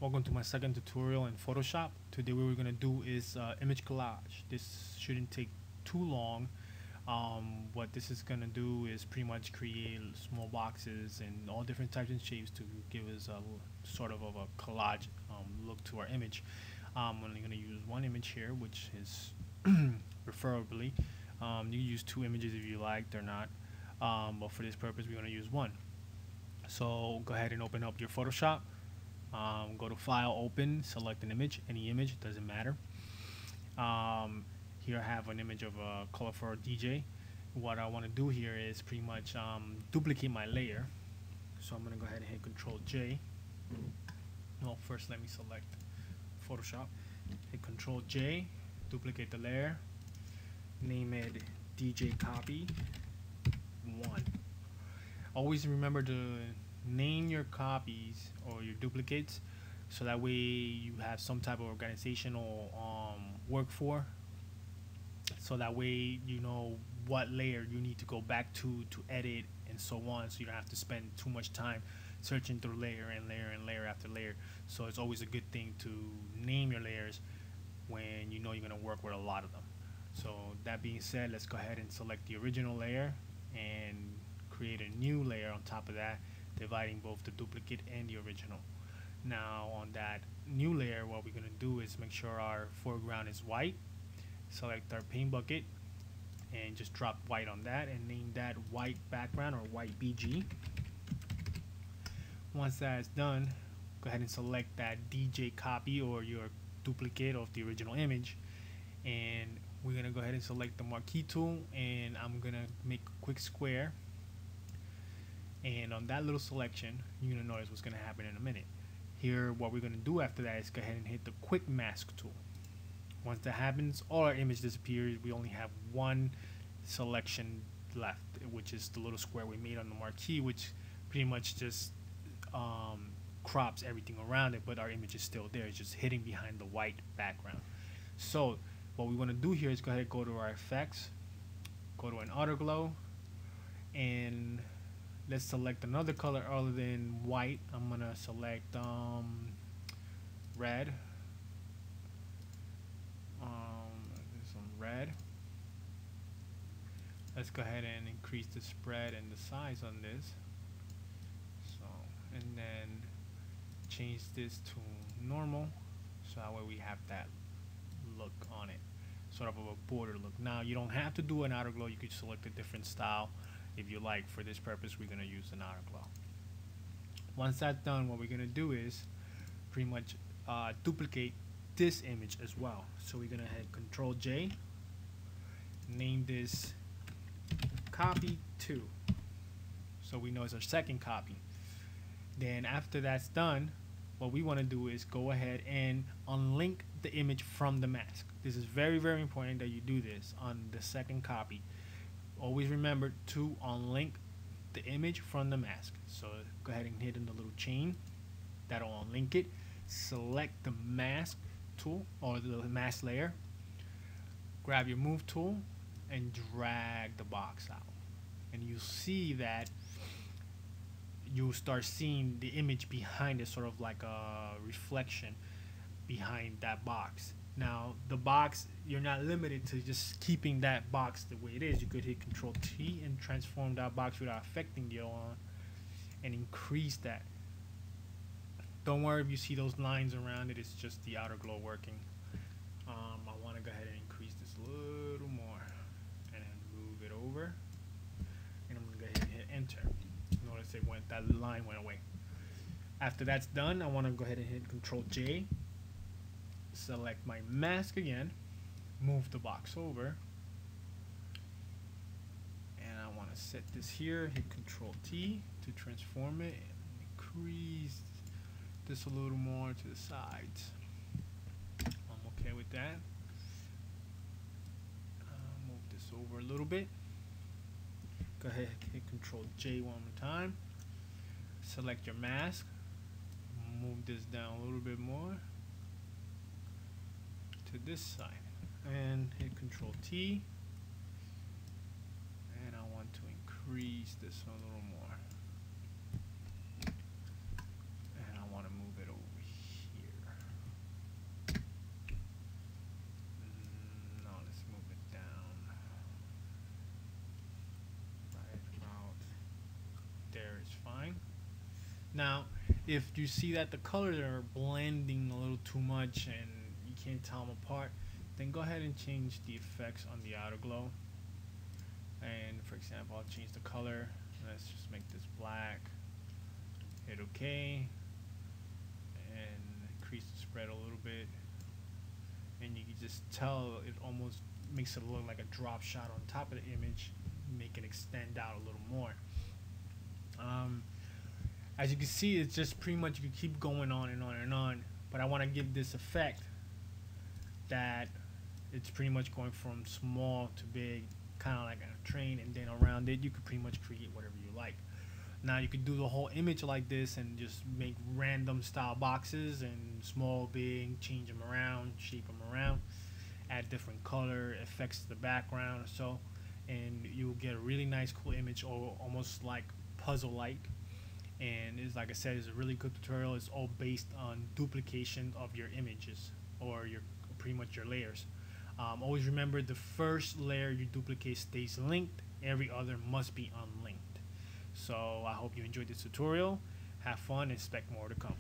Welcome to my second tutorial in Photoshop. Today what we're going to do is image collage. This shouldn't take too long. What this is going to do is pretty much create small boxes and all different types and shapes to give us a sort of a collage look to our image. I'm only going to use one image here, which is preferably. You can use two images if you like, they're not. But for this purpose we're going to use one. So go ahead and open up your Photoshop. Go to File, Open, select an image, any image, doesn't matter. Here I have an image of a colorful DJ. What I want to do here is pretty much duplicate my layer. So I'm going to go ahead and hit Control J. Well, first let me select Photoshop. Hit Control J, duplicate the layer, name it DJ Copy 1. Always remember to name your copies or your duplicates so that way you have some type of organizational work for, so that way you know what layer you need to go back to edit and so on, so you don't have to spend too much time searching through layer and layer and layer after layer. So it's always a good thing to name your layers when you know you're going to work with a lot of them. So that being said, let's go ahead and select the original layer and create a new layer on top of that, dividing both the duplicate and the original. Now on that new layer, what we're going to do is make sure our foreground is white. Select our paint bucket and just drop white on that and name that white background or white BG. Once that's done, go ahead and select that DJ copy or your duplicate of the original image, and we're going to go ahead and select the marquee tool, and I'm going to make a quick square. And on that little selection, you're going to notice what's going to happen in a minute. Here, what we're going to do after that is go ahead and hit the quick mask tool. Once that happens, all our image disappears. We only have one selection left, which is the little square we made on the marquee, which pretty much just crops everything around it, but our image is still there. It's just hidden behind the white background. So what we want to do here is go ahead and go to our effects, go to an auto glow, and let's select another color other than white. I'm gonna select red. Some red. Let's go ahead and increase the spread and the size on this. So, and then change this to normal, so that way we have that look on it, sort of a border look. Now you don't have to do an outer glow. You could select a different style if you like. For this purpose we're going to use an outer glow. Once that's done, what we're going to do is pretty much duplicate this image as well. So we're going to hit Control J, name this copy 2, so we know it's our second copy. Then after that's done, what we want to do is go ahead and unlink the image from the mask. This is very, very important that you do this on the second copy. Always remember to unlink the image from the mask. So go ahead and hit in the little chain. That'll unlink it. Select the mask tool or the mask layer. Grab your move tool and drag the box out. And you'll see that you'll start seeing the image behind it, sort of like a reflection behind that box. Now the box, you're not limited to just keeping that box the way it is. You could hit Control T and transform that box without affecting the on and increase that. Don't worry if you see those lines around it, it's just the outer glow working. I want to go ahead and increase this a little more and then move it over, and I'm going to go ahead and hit enter. Notice it went, that line went away. After that's done, I want to go ahead and hit Control J, select my mask again, move the box over, and I want to set this here, hit Control T to transform it and increase this a little more to the sides. I'm okay with that. Move this over a little bit. Go ahead, hit Control J one more time. Select your mask. Move this down a little bit more to this side, and hit Control T. And I want to increase this a little more. And I want to move it over here. If you see that the colors are blending a little too much and you can't tell them apart, then go ahead and change the effects on the outer glow. And for example, I'll change the color. Let's just make this black. Hit OK, and increase the spread a little bit. And you can just tell it almost makes it look like a drop shot on top of the image, make it extend out a little more. As you can see, it's just pretty much, you can keep going on and on and on, but I want to give this effect that it's pretty much going from small to big, kind of like a train, and then around it you could pretty much create whatever you like. Now you could do the whole image like this and just make random style boxes and small, big, change them around, shape them around, add different color effects to the background or so, and you'll get a really nice, cool image, or almost like puzzle-like. And it's, like I said, it's a really good tutorial. It's all based on duplication of your images, or your pretty much your layers. Always remember, the first layer you duplicate stays linked. Every other must be unlinked. So I hope you enjoyed this tutorial. Have fun and expect more to come.